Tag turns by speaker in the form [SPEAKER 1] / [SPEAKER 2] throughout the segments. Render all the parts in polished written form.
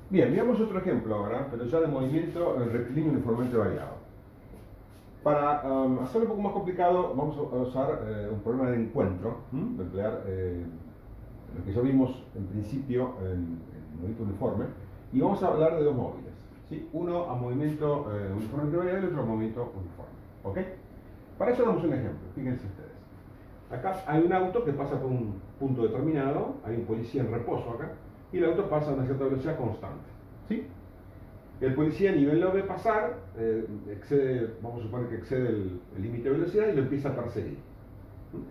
[SPEAKER 1] Bien, veamos otro ejemplo ahora, pero ya de movimiento rectilíneo uniformemente variado. Para hacerlo un poco más complicado, vamos a usar un problema de encuentro, de emplear lo que ya vimos en principio en movimiento uniforme, y vamos a hablar de dos móviles, ¿sí? Uno a movimiento uniformemente variado y otro a movimiento uniforme. ¿Ok? Para eso damos un ejemplo, fíjense ustedes. Acá hay un auto que pasa por un punto determinado, hay un policía en reposo acá, y el auto pasa a una cierta velocidad constante. ¿Sí? El policía ni lo ve pasar, excede, vamos a suponer que excede el límite de velocidad y lo empieza a perseguir.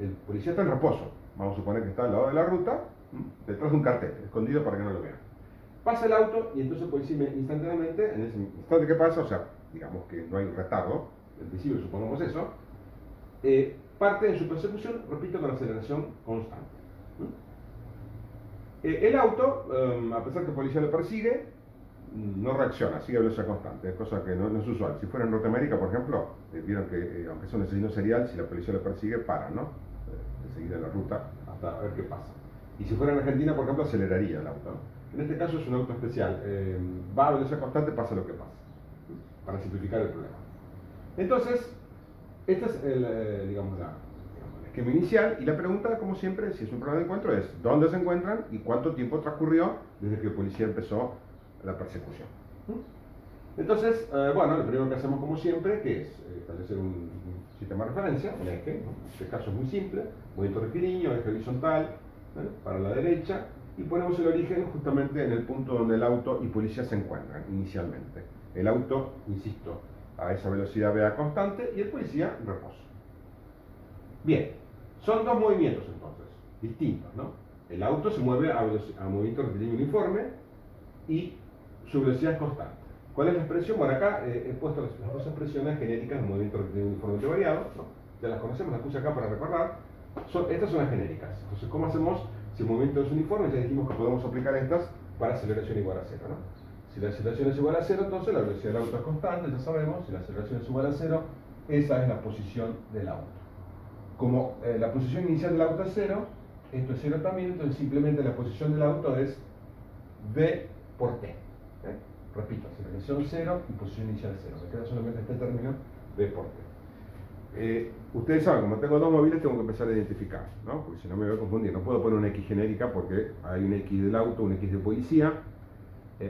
[SPEAKER 1] El policía está en reposo, vamos a suponer que está al lado de la ruta, detrás de un cartel, escondido para que no lo vean. Pasa el auto y entonces el policía instantáneamente, en ese instante que pasa, o sea, digamos que no hay retardo, en principio supongamos eso, parte en su persecución, repito, con aceleración constante. El auto, a pesar que el policía lo persigue, no reacciona, sigue a velocidad constante, cosa que no es usual. Si fuera en Norteamérica, por ejemplo, vieron que aunque es un asesino serial, si la policía lo persigue, para, ¿no? De seguir en la ruta hasta ver qué pasa. Y si fuera en Argentina, por ejemplo, aceleraría el auto, ¿no? En este caso es un auto especial, va a velocidad constante, pasa lo que pasa, para simplificar el problema. Entonces, este es el, digamos, el esquema inicial, y la pregunta, como siempre, si es un problema de encuentro, es ¿dónde se encuentran y cuánto tiempo transcurrió desde que el policía empezó la persecución? Entonces, bueno, lo primero que hacemos como siempre, que es establecer un sistema de referencia, un eje, ¿no? En este caso es muy simple, movimiento rectilíneo, eje horizontal, para la derecha, y ponemos el origen justamente en el punto donde el auto y policía se encuentran inicialmente. El auto, insisto, a esa velocidad vea constante y el policía en reposo. Bien, son dos movimientos entonces, distintos, ¿no? El auto se mueve a movimiento rectilíneo uniforme y su velocidad es constante. ¿Cuál es la expresión? Bueno, acá he puesto las dos expresiones genéricas de movimiento rectilíneo uniformemente variado, ¿no? Ya las conocemos, las puse acá para recordar. Estas son las genéricas. Entonces, ¿cómo hacemos si el movimiento es uniforme? Ya dijimos que podemos aplicar estas para aceleración igual a cero, ¿no? Si la aceleración es igual a cero, entonces la velocidad del auto es constante, ya sabemos. Si la aceleración es igual a cero, esa es la posición del auto. Como la posición inicial del auto es cero, esto es cero también, entonces simplemente la posición del auto es v por t. Repito, aceleración 0 y posición inicial 0. Me queda solamente este término v por t. Ustedes saben, como tengo dos móviles, tengo que empezar a identificar, ¿no? Porque si no me voy a confundir. No puedo poner una X genérica porque hay un X del auto, un X de policía,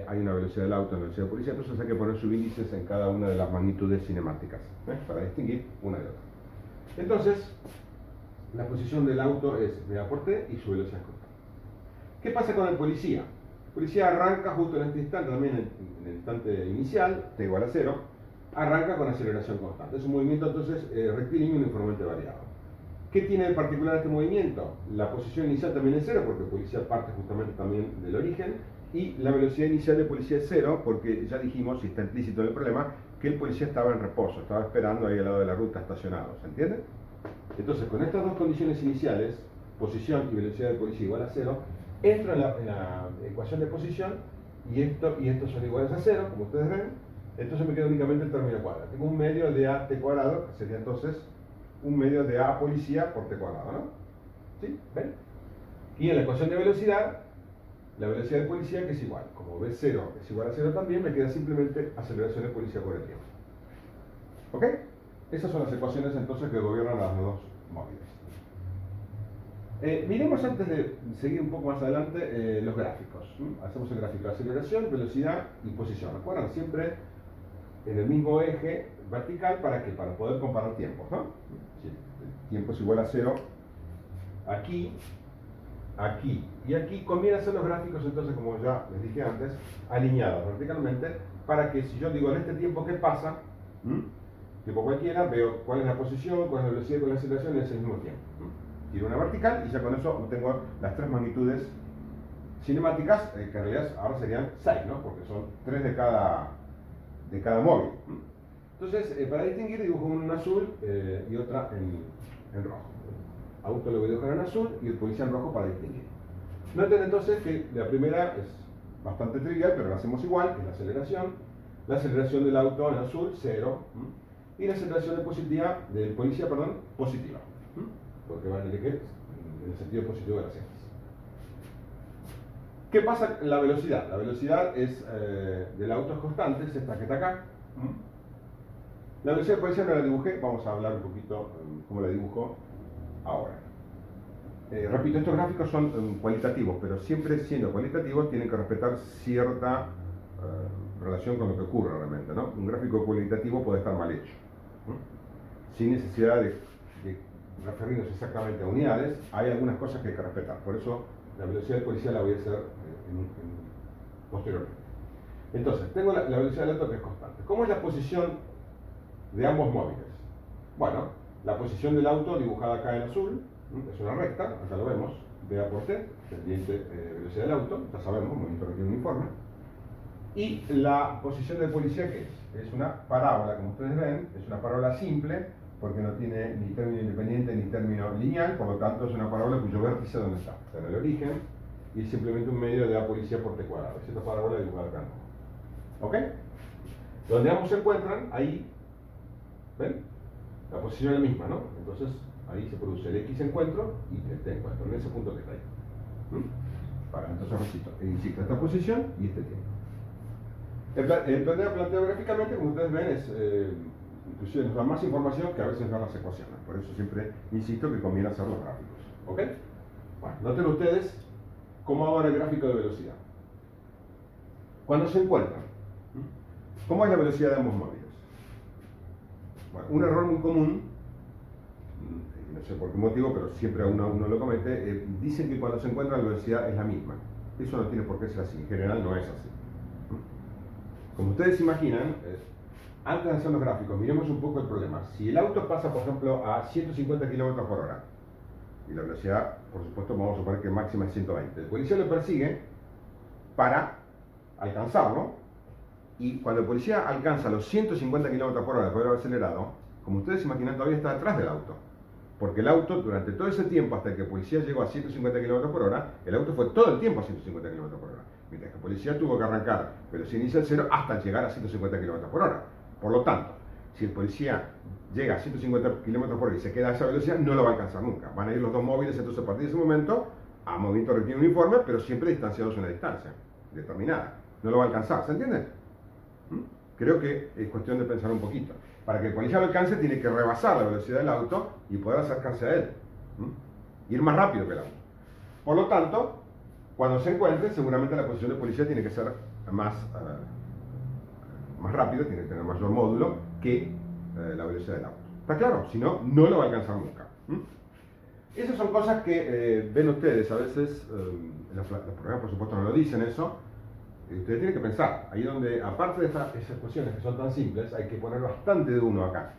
[SPEAKER 1] hay una velocidad del auto, una velocidad de policía, entonces hay que poner subíndices en cada una de las magnitudes cinemáticas, para distinguir una de otra. Entonces, la posición del auto es v por t y su velocidad es constante. ¿Qué pasa con el policía? El policía arranca justo en este instante, también en el instante inicial, t igual a 0, arranca con aceleración constante. Es un movimiento entonces rectilíneo uniformemente variado. ¿Qué tiene de particular este movimiento? La posición inicial también es 0, porque el policía parte justamente también del origen, y la velocidad inicial del policía es 0, porque ya dijimos, y está implícito en el problema, que el policía estaba en reposo, estaba esperando ahí al lado de la ruta estacionado, ¿se entiende? Entonces, con estas dos condiciones iniciales, posición y velocidad del policía igual a 0, entro en la ecuación de posición y estos son iguales a 0, como ustedes ven. Entonces me queda únicamente el término cuadrado. Tengo un medio de a t cuadrado, que sería entonces un medio de a policía por t cuadrado, ¿no? ¿Sí? ¿Ven? Y en la ecuación de velocidad, la velocidad de policía, que es igual, como v0 es igual a 0 también, me queda simplemente aceleración de policía por el tiempo. ¿Ok? Esas son las ecuaciones entonces que gobiernan las dos móviles. Miremos antes de seguir un poco más adelante los gráficos. Hacemos el gráfico de aceleración, velocidad y posición. Recuerdan, siempre en el mismo eje vertical, ¿para qué? Para poder comparar tiempos, ¿no? Si el tiempo es igual a 0, aquí, aquí y aquí, conviene hacer los gráficos entonces, como ya les dije antes, alineados verticalmente, para que si yo digo en este tiempo qué pasa, tiempo cualquiera, veo cuál es la posición, cuál es la velocidad y cuál es la aceleración en ese mismo tiempo. Tiro una vertical y ya con eso obtengo las tres magnitudes cinemáticas, que en realidad ahora serían 6, ¿no? Porque son 3 de cada móvil. Entonces, para distinguir, dibujo una en azul y otra en rojo. Auto lo voy a dibujar en azul y el policía en rojo para distinguir. Noten entonces que la primera es bastante trivial, pero la hacemos igual, es la aceleración. La aceleración del auto en azul, 0. Y la aceleración del policía, positiva. Porque va en el eje en el sentido positivo de las ejes. ¿Qué pasa en la velocidad? La velocidad es, del auto es constante, es esta que está acá. La velocidad de policía no la dibujé, vamos a hablar un poquito cómo la dibujo ahora. Repito, estos gráficos son cualitativos, pero siempre siendo cualitativos tienen que respetar cierta relación con lo que ocurre realmente, ¿no? Un gráfico cualitativo puede estar mal hecho, sin necesidad de referirnos exactamente a unidades. Hay algunas cosas que hay que respetar, por eso la velocidad de policía la voy a hacer posteriormente. Entonces, tengo la velocidad del auto que es constante. ¿Cómo es la posición de ambos móviles? Bueno, la posición del auto dibujada acá en azul es una recta, acá lo vemos, B A por T, pendiente velocidad del auto, ya sabemos, movimiento rectilíneo uniforme. Y la posición del policía, ¿qué es? Es una parábola, como ustedes ven, es una parábola simple, porque no tiene ni término independiente ni término lineal, por lo tanto es una parábola cuyo vértice, ¿dónde está? Está en el origen, y es simplemente un medio de A policía por T cuadrado. Es esta parábola dibujada acá. ¿Ok? Donde ambos se encuentran, ahí, ¿ven? La posición es la misma, ¿no? Entonces, ahí se produce el X encuentro y el T encuentro, en ese punto que está ahí. Para, entonces, insisto, esta posición y este tiempo. El planteo gráficamente, como ustedes ven, es, inclusive nos da más información que a veces no las ecuaciones. Por eso siempre insisto que conviene hacer los gráficos. ¿Ok? Bueno, noten ustedes cómo hago ahora el gráfico de velocidad. Cuando se encuentran, ¿cómo es la velocidad de ambos móviles? Bueno, un error muy común, no sé por qué motivo, pero siempre uno lo comete, dicen que cuando se encuentran la velocidad es la misma. Eso no tiene por qué ser así, en general no es así. Como ustedes imaginan, antes de hacer los gráficos, miremos un poco el problema. Si el auto pasa, por ejemplo, a 150 km por hora, y la velocidad, por supuesto, vamos a suponer que máxima es 120, el policía lo persigue para alcanzarlo, y cuando el policía alcanza los 150 km por hora después de haber acelerado, como ustedes imaginan, todavía está detrás del auto. Porque el auto, durante todo ese tiempo, hasta que el policía llegó a 150 km por hora, el auto fue todo el tiempo a 150 km por hora. Mientras que el policía tuvo que arrancar velocidad inicial cero hasta llegar a 150 km por hora. Por lo tanto, si el policía llega a 150 km por hora y se queda a esa velocidad, no lo va a alcanzar nunca. Van a ir los dos móviles entonces a partir de ese momento a movimiento rectilíneo uniforme, pero siempre distanciados en una distancia determinada. No lo va a alcanzar, ¿se entiende? Creo que es cuestión de pensar un poquito. Para que el policía lo alcance tiene que rebasar la velocidad del auto y poder acercarse a él. Ir más rápido que el auto. Por lo tanto, cuando se encuentre, seguramente la posición del policía tiene que ser más rápida, tiene que tener mayor módulo que la velocidad del auto. ¿Está claro? Si no, no lo va a alcanzar nunca. Esas son cosas que ven ustedes. A veces, los programas por supuesto no lo dicen eso. Ustedes tienen que estas ahí donde, aparte de esas cuestiones que son tan simples, hay que poner bastante de uno acá.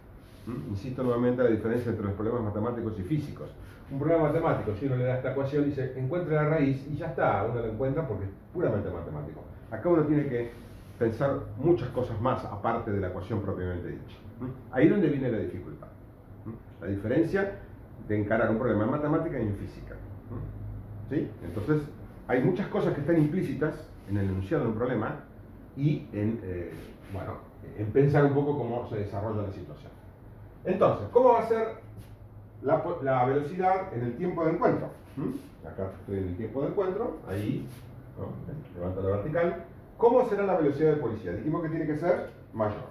[SPEAKER 1] Insisto nuevamente la diferencia entre los problemas matemáticos y físicos. Un problema matemático, si uno le da esta ecuación, dice, encuentre la raíz, y ya está, uno la encuentra porque es puramente matemático. Acá uno tiene que pensar muchas cosas más aparte de la ecuación propiamente dicha. Ahí es donde viene la dificultad. La diferencia de encarar un problema en matemática y en física. ¿Sí? Entonces, hay muchas cosas que están implícitas en el enunciado de un problema y en pensar un poco cómo se desarrolla la situación. Entonces, ¿cómo va a ser la velocidad en el tiempo de encuentro? Acá estoy en el tiempo de encuentro, ahí, ¿no? Levanto la vertical. ¿Cómo será la velocidad del policía? Dijimos que tiene que ser mayor.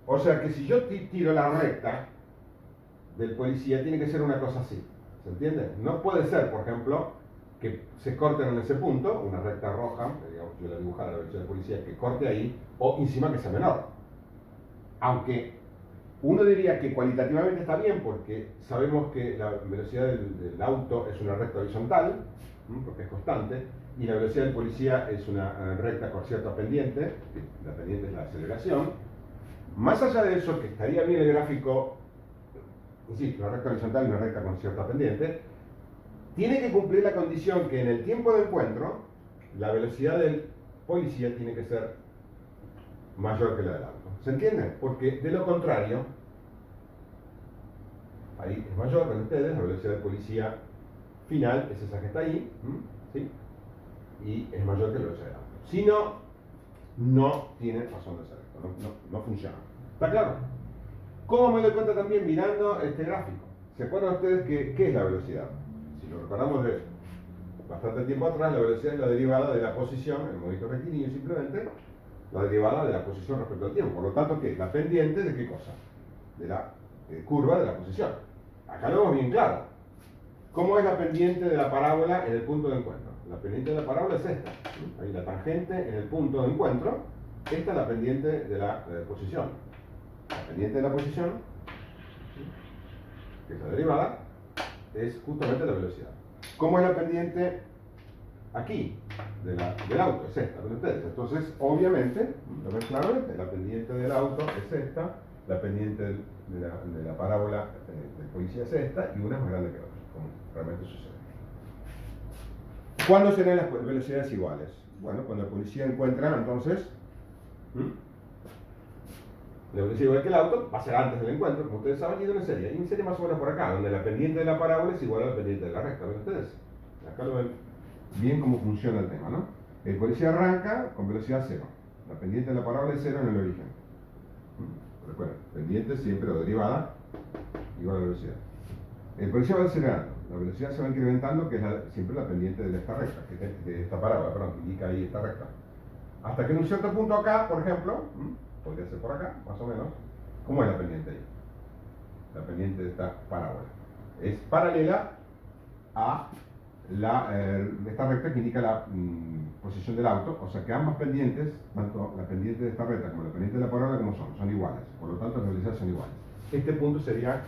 [SPEAKER 1] O sea que si yo tiro la recta del policía, tiene que ser una cosa así. ¿Se entiende? No puede ser, por ejemplo, que se corten en ese punto, una recta roja, digamos, yo la dibujara la velocidad del policía, que corte ahí, o encima que sea menor. Aunque uno diría que cualitativamente está bien, porque sabemos que la velocidad del auto es una recta horizontal, porque es constante, y la velocidad del policía es una recta con cierta pendiente, que la pendiente es la aceleración. Más allá de eso, que estaría bien el gráfico, insisto, una recta horizontal y una recta con cierta pendiente, tiene que cumplir la condición que en el tiempo de encuentro la velocidad del policía tiene que ser mayor que la del auto. ¿Se entiende? Porque de lo contrario, ahí es mayor, ven ustedes, la velocidad del policía final es esa que está ahí, ¿sí? Y es mayor que la velocidad del auto. Si no, no tiene razón de ser esto, no funciona. ¿Está claro? ¿Cómo me doy cuenta también mirando este gráfico? ¿Se acuerdan ustedes qué es la velocidad? Si lo recordamos de bastante tiempo atrás, la velocidad es la derivada de la posición, el modito rectilíneo simplemente, la derivada de la posición respecto al tiempo. Por lo tanto, ¿qué? La pendiente de qué cosa? De la curva de la posición. Acá lo vemos bien claro. ¿Cómo es la pendiente de la parábola en el punto de encuentro? La pendiente de la parábola es esta. Ahí la tangente en el punto de encuentro. Esta es la pendiente de la posición. La pendiente de la posición, que es la derivada, es justamente la velocidad. ¿Cómo es la pendiente aquí del auto? Es esta, ¿ven ustedes? Entonces, obviamente, lo ven claramente, la pendiente del auto es esta, la pendiente de la parábola del policía es esta, y una es más grande que otra, como realmente sucede. ¿Cuándo serán las velocidades iguales? Bueno, cuando el policía encuentra, entonces, la velocidad igual que el auto va a ser antes del encuentro, como ustedes saben, y de una serie. Hay una serie más o menos por acá, donde la pendiente de la parábola es igual a la pendiente de la recta, ¿ven ustedes? Acá lo ven bien cómo funciona el tema, ¿no? El policía arranca con velocidad 0. La pendiente de la parábola es 0 en el origen. Recuerden, pendiente siempre o derivada igual a la velocidad. El policía va acelerando. La velocidad se va incrementando, que es siempre la pendiente de esta recta, de esta parábola, perdón, que indica ahí esta recta. Hasta que en un cierto punto acá, por ejemplo, podría ser por acá, más o menos, ¿cómo es la pendiente ahí? La pendiente de esta parábola. Es paralela a esta recta que indica la posición del auto, o sea que ambas pendientes, tanto la pendiente de esta recta como la pendiente de la parábola, como son iguales, por lo tanto las velocidades son iguales. Este punto sería,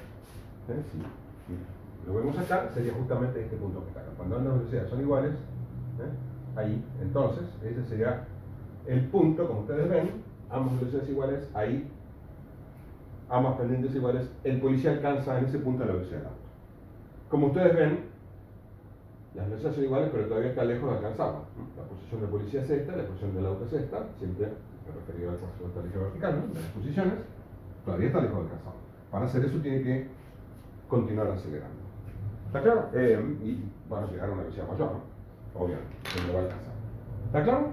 [SPEAKER 1] si lo vemos acá, sería justamente este punto que está acá. Cuando ambas velocidades son iguales, ahí, entonces, ese sería el punto, como ustedes ven, ambas velocidades iguales, ahí, ambas pendientes iguales, el policía alcanza en ese punto la velocidad del auto. Como ustedes ven, las velocidades son iguales, pero todavía está lejos de alcanzarla. La posición del policía es esta, la posición del auto es esta, siempre referido al cuarto del eje vertical, ¿no? De las posiciones, todavía está lejos de alcanzarla. Para hacer eso tiene que continuar acelerando. ¿Está claro? Y van a llegar a una velocidad mayor, ¿no? Obviamente, no lo va a alcanzar. ¿Está claro?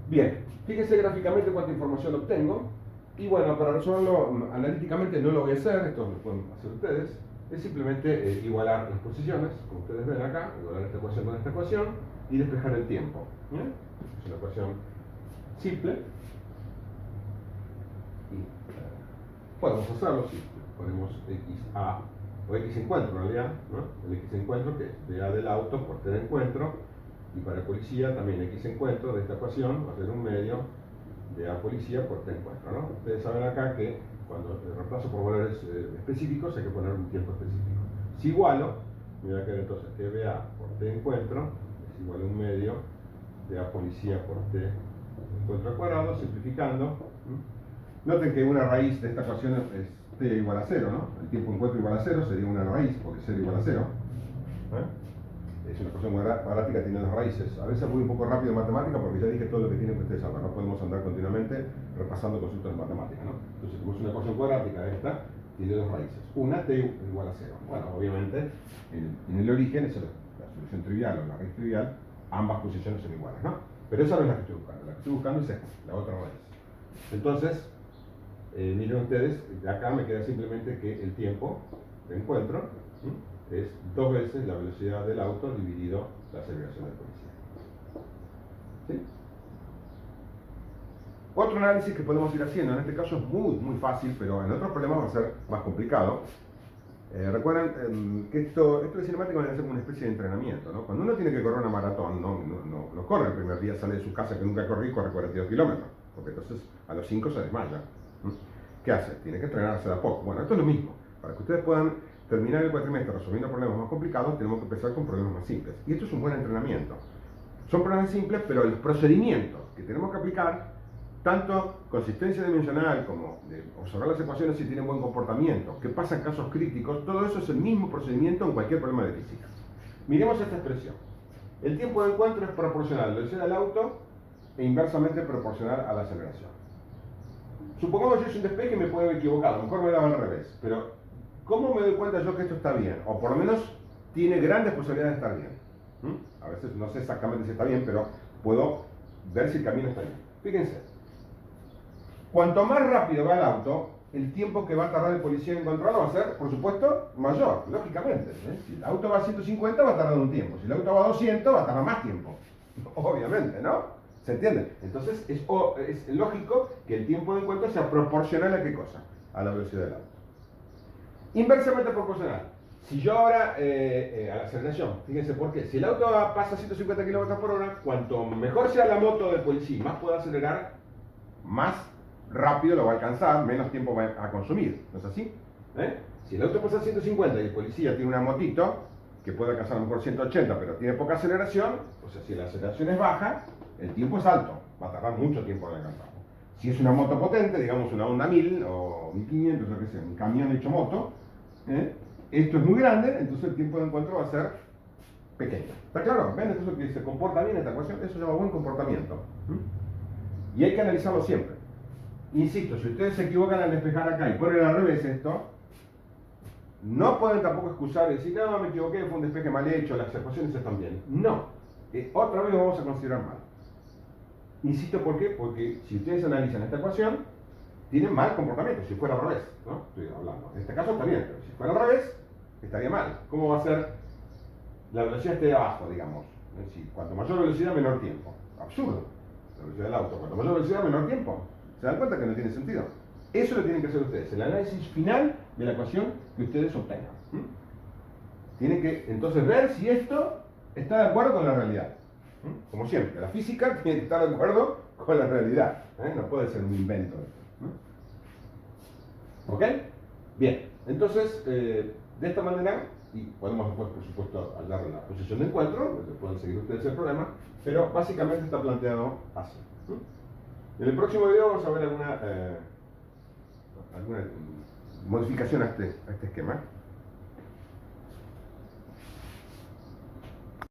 [SPEAKER 1] Bien, fíjense gráficamente cuánta información obtengo. Y bueno, para resolverlo analíticamente no lo voy a hacer, esto lo pueden hacer ustedes. Es simplemente igualar las posiciones, como ustedes ven acá, igualar esta ecuación con esta ecuación y despejar el tiempo. Es una ecuación simple. Y podemos hacerlo si ponemos XA o X encuentro en realidad, ¿no? El X encuentro que es DA del auto por T de encuentro, y para el policía también X encuentro de esta ecuación va a ser un medio de A policía por T encuentro, ¿no? Ustedes saben acá que cuando reemplazo por valores específicos hay que poner un tiempo específico. Si igualo, me va a quedar entonces que BA por T encuentro es igual a un medio de A policía por T encuentro al cuadrado, simplificando. Noten que una raíz de esta ecuación es T igual a 0, ¿no? El tiempo encuentro igual a 0 sería una raíz, porque 0 igual a 0. Es una ecuación cuadrática, tiene dos raíces. A veces voy un poco rápido en matemática porque ya dije todo lo que tienen que ustedes saber. No podemos andar continuamente repasando conceptos de matemática, ¿no? Entonces, como es una ecuación cuadrática esta, tiene dos raíces. Una, T igual a 0. Bueno, obviamente, en el origen, esa es la solución trivial o la raíz trivial, ambas posiciones son iguales, ¿no? Pero esa no es la que estoy buscando. La que estoy buscando es esta, la otra raíz. Entonces, miren ustedes, de acá me queda simplemente que el tiempo de encuentro es 2 veces la velocidad del auto dividido la aceleración del policía. ¿Sí? Otro análisis que podemos ir haciendo, en este caso es muy fácil, pero en otros problemas va a ser más complicado. Recuerden que esto de cinemática va a ser como una especie de entrenamiento, ¿no? Cuando uno tiene que correr una maratón, no corre el primer día, sale de su casa que nunca corrí y corre 42 kilómetros, porque entonces a los 5 se desmaya. ¿Qué hace? Tiene que entrenarse de a poco. Bueno, esto es lo mismo. Para que ustedes puedan terminar el cuatrimestre resolviendo problemas más complicados, tenemos que empezar con problemas más simples. Y esto es un buen entrenamiento. Son problemas simples, pero los procedimientos que tenemos que aplicar, tanto consistencia dimensional como de observar las ecuaciones si tienen buen comportamiento, qué pasa en casos críticos, todo eso es el mismo procedimiento en cualquier problema de física. Miremos esta expresión. El tiempo de encuentro es proporcional a la velocidad del auto e inversamente proporcional a la aceleración. Supongamos que yo hice un despeje y me puedo haber equivocado, a lo mejor me daba al revés, pero ¿cómo me doy cuenta yo que esto está bien? O por lo menos tiene grandes posibilidades de estar bien. A veces no sé exactamente si está bien, pero puedo ver si el camino está bien. Fíjense, cuanto más rápido va el auto, el tiempo que va a tardar el policía en encontrarlo va a ser, por supuesto, mayor, lógicamente. Si el auto va a 150 va a tardar un tiempo, si el auto va a 200 va a tardar más tiempo. Obviamente, ¿no? ¿Se entiende? Entonces es lógico que el tiempo de encuentro sea proporcional a qué cosa, a la velocidad del auto. Inversamente proporcional. Si yo ahora, a la aceleración, fíjense por qué, si el auto pasa a 150 km por hora, cuanto mejor sea la moto del policía y más pueda acelerar, más rápido lo va a alcanzar, menos tiempo va a consumir, ¿no es así? Si el auto pasa a 150 y el policía tiene una motito que puede alcanzar a lo mejor 180, pero tiene poca aceleración, o sea, si la aceleración es baja, el tiempo es alto, va a tardar mucho tiempo en alcanzarlo. Si es una moto potente, digamos una Honda 1000 o 1500, o que sea, un camión hecho moto, esto es muy grande, entonces el tiempo de encuentro va a ser pequeño. ¿Está claro? ¿Ven? Entonces que se comporta bien esta ecuación, eso se llama buen comportamiento. Y hay que analizarlo siempre. Insisto, si ustedes se equivocan al despejar acá y ponen al revés esto, no pueden tampoco excusar y decir, no, me equivoqué, fue un despeje mal hecho, las ecuaciones están bien. No. Otra vez lo vamos a considerar mal. Insisto, ¿por qué? Porque si ustedes analizan esta ecuación, tienen mal comportamiento, si fuera al revés, ¿no? Estoy hablando. En este caso está bien, pero si fuera al revés, estaría mal. ¿Cómo va a ser la velocidad esté de abajo, digamos? Es decir, cuanto mayor velocidad, menor tiempo. Absurdo. La velocidad del auto, cuanto mayor velocidad, menor tiempo. ¿Se dan cuenta que no tiene sentido? Eso lo tienen que hacer ustedes, el análisis final de la ecuación que ustedes obtengan. Tienen que entonces ver si esto está de acuerdo con la realidad. Como siempre, la física tiene que estar de acuerdo con la realidad. No puede ser un invento. ¿Ok? Bien, entonces, de esta manera, y podemos después, por supuesto, hablar de la posición de encuentro, pueden seguir ustedes el programa, pero básicamente está planteado así. En el próximo video vamos a ver alguna modificación a este esquema.